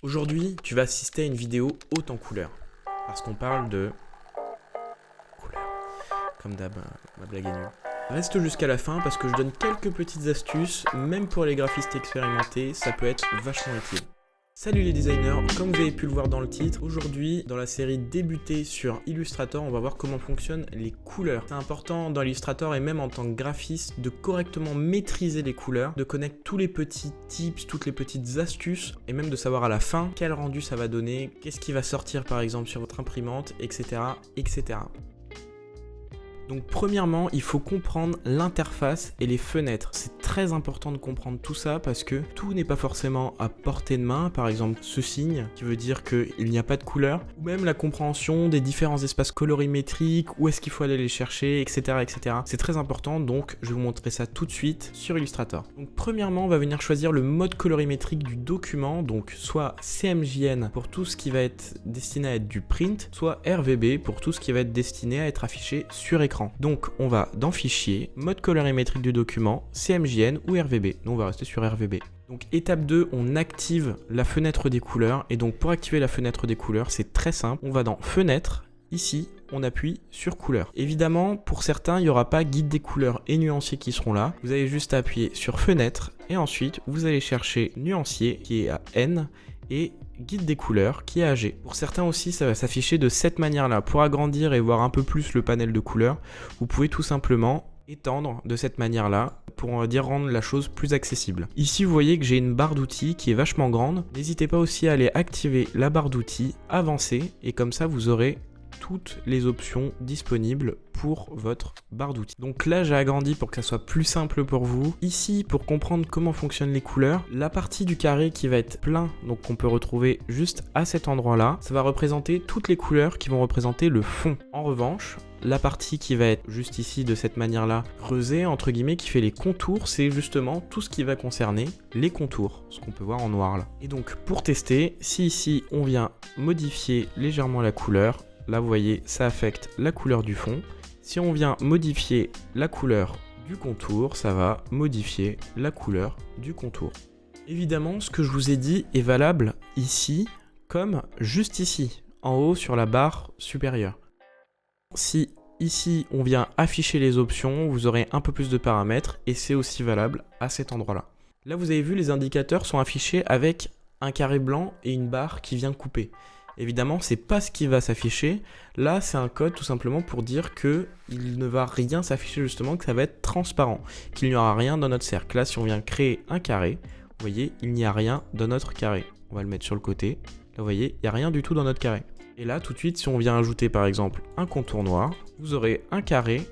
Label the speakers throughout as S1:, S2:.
S1: Aujourd'hui, tu vas assister à une vidéo haute en couleurs, parce qu'on parle de couleurs. Comme d'hab, ma blague est nulle. Reste jusqu'à la fin parce que je donne quelques petites astuces, même pour les graphistes expérimentés, ça peut être vachement utile. Salut les designers, comme vous avez pu le voir dans le titre, aujourd'hui dans la série Débuter sur Illustrator, on va voir comment fonctionnent les couleurs. C'est important dans Illustrator et même en tant que graphiste de correctement maîtriser les couleurs, de connaître tous les petits tips, toutes les petites astuces et même de savoir à la fin quel rendu ça va donner, qu'est-ce qui va sortir par exemple sur votre imprimante, etc. etc. Donc premièrement, il faut comprendre l'interface et les fenêtres. C'est très important de comprendre tout ça parce que tout n'est pas forcément à portée de main. Par exemple, ce signe qui veut dire qu'il n'y a pas de couleur, ou même la compréhension des différents espaces colorimétriques, où est-ce qu'il faut aller les chercher, etc. etc. C'est très important, donc je vais vous montrer ça tout de suite sur Illustrator. Donc premièrement, on va venir choisir le mode colorimétrique du document, donc soit CMJN pour tout ce qui va être destiné à être du print, soit RVB pour tout ce qui va être destiné à être affiché sur écran. Donc on va dans Fichier, mode colorimétrique du document, CMJN ou RVB. Nous on va rester sur RVB. Donc étape 2, on active la fenêtre des couleurs. Et donc pour activer la fenêtre des couleurs, c'est très simple. On va dans Fenêtre, ici on appuie sur Couleurs. Évidemment, pour certains, il n'y aura pas guide des couleurs et nuancier qui seront là. Vous avez juste à appuyer sur Fenêtre et ensuite vous allez chercher Nuancier qui est à N et guide des couleurs qui est à G. Pour certains aussi, ça va s'afficher de cette manière-là. Pour agrandir et voir un peu plus le panel de couleurs, vous pouvez tout simplement étendre de cette manière-là pour, on va dire, rendre la chose plus accessible. Ici, vous voyez que j'ai une barre d'outils qui est vachement grande. N'hésitez pas aussi à aller activer la barre d'outils, avancer, et comme ça, vous aurez toutes les options disponibles pour votre barre d'outils. Donc là, j'ai agrandi pour que ça soit plus simple pour vous. Ici, pour comprendre comment fonctionnent les couleurs, la partie du carré qui va être plein, donc qu'on peut retrouver juste à cet endroit-là, ça va représenter toutes les couleurs qui vont représenter le fond. En revanche, la partie qui va être juste ici de cette manière-là, creusée, entre guillemets, qui fait les contours, c'est justement tout ce qui va concerner les contours, ce qu'on peut voir en noir là. Et donc, pour tester, si ici, on vient modifier légèrement la couleur, là, vous voyez, ça affecte la couleur du fond. Si on vient modifier la couleur du contour, ça va modifier la couleur du contour. Évidemment, ce que je vous ai dit est valable ici, comme juste ici, en haut sur la barre supérieure. Si ici, on vient afficher les options, vous aurez un peu plus de paramètres et c'est aussi valable à cet endroit-là. Là, vous avez vu, les indicateurs sont affichés avec un carré blanc et une barre qui vient couper. Évidemment, c'est pas ce qui va s'afficher. Là, c'est un code tout simplement pour dire que il ne va rien s'afficher, justement, que ça va être transparent, qu'il n'y aura rien dans notre cercle. Là, si on vient créer un carré, vous voyez, il n'y a rien dans notre carré. On va le mettre sur le côté. Là, vous voyez, il n'y a rien du tout dans notre carré. Et là, tout de suite, si on vient ajouter par exemple un contour noir, vous aurez un carré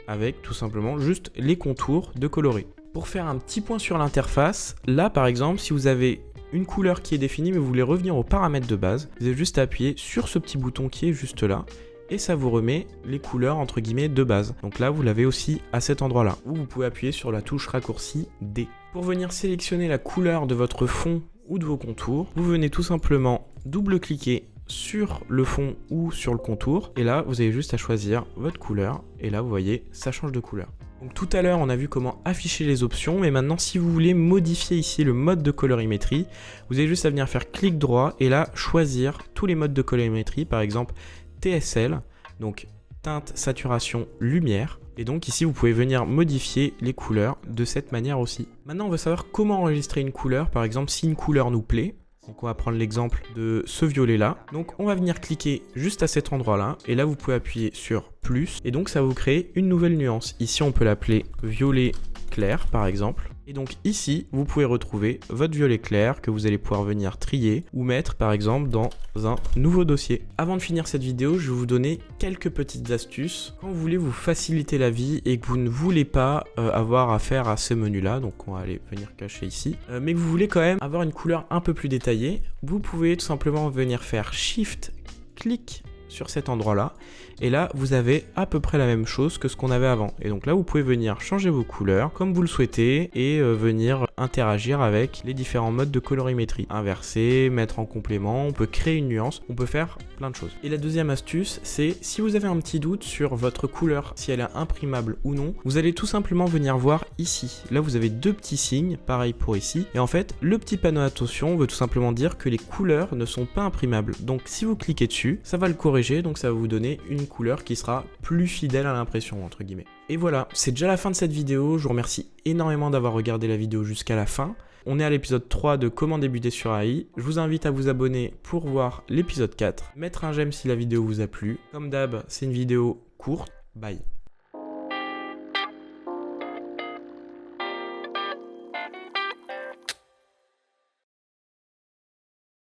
S1: avec tout simplement juste les contours de colorer. Pour faire un petit point sur l'interface, là par exemple, si vous avez une couleur qui est définie mais vous voulez revenir aux paramètres de base, vous avez juste à appuyer sur ce petit bouton qui est juste là et ça vous remet les couleurs entre guillemets de base. Donc là vous l'avez aussi à cet endroit là où vous pouvez appuyer sur la touche raccourci D. Pour venir sélectionner la couleur de votre fond ou de vos contours, vous venez tout simplement double-cliquer sur le fond ou sur le contour et là vous avez juste à choisir votre couleur et là vous voyez ça change de couleur. Donc tout à l'heure on a vu comment afficher les options, mais maintenant si vous voulez modifier ici le mode de colorimétrie, vous avez juste à venir faire clic droit et là choisir tous les modes de colorimétrie, par exemple TSL, donc teinte, saturation, lumière. Et donc ici vous pouvez venir modifier les couleurs de cette manière aussi. Maintenant on veut savoir comment enregistrer une couleur, par exemple si une couleur nous plaît. Donc on va prendre l'exemple de ce violet là. Donc on va venir cliquer juste à cet endroit là et là vous pouvez appuyer sur plus et donc ça va vous créer une nouvelle nuance. Ici on peut l'appeler violet clair par exemple. Et donc ici vous pouvez retrouver votre violet clair que vous allez pouvoir venir trier ou mettre par exemple dans un nouveau dossier. Avant de finir cette vidéo, je vais vous donner quelques petites astuces quand vous voulez vous faciliter la vie et que vous ne voulez pas avoir affaire à ce menu là. Donc on va aller venir cacher ici. Mais que vous voulez quand même avoir une couleur un peu plus détaillée. Vous pouvez tout simplement venir faire Shift, clic sur cet endroit là et là vous avez à peu près la même chose que ce qu'on avait avant et donc là vous pouvez venir changer vos couleurs comme vous le souhaitez et venir interagir avec les différents modes de colorimétrie. Inverser, mettre en complément, on peut créer une nuance, on peut faire plein de choses. Et la deuxième astuce, c'est si vous avez un petit doute sur votre couleur, si elle est imprimable ou non, vous allez tout simplement venir voir ici. Là, vous avez deux petits signes, pareil pour ici. Et en fait, le petit panneau attention veut tout simplement dire que les couleurs ne sont pas imprimables. Donc si vous cliquez dessus, ça va le corriger, donc ça va vous donner une couleur qui sera plus fidèle à l'impression, entre guillemets. Et voilà, c'est déjà la fin de cette vidéo. Je vous remercie énormément d'avoir regardé la vidéo jusqu'à la fin. On est à l'épisode 3 de comment débuter sur AI. Je vous invite à vous abonner pour voir l'épisode 4. Mettre un j'aime si la vidéo vous a plu. Comme d'hab, c'est une vidéo courte. Bye.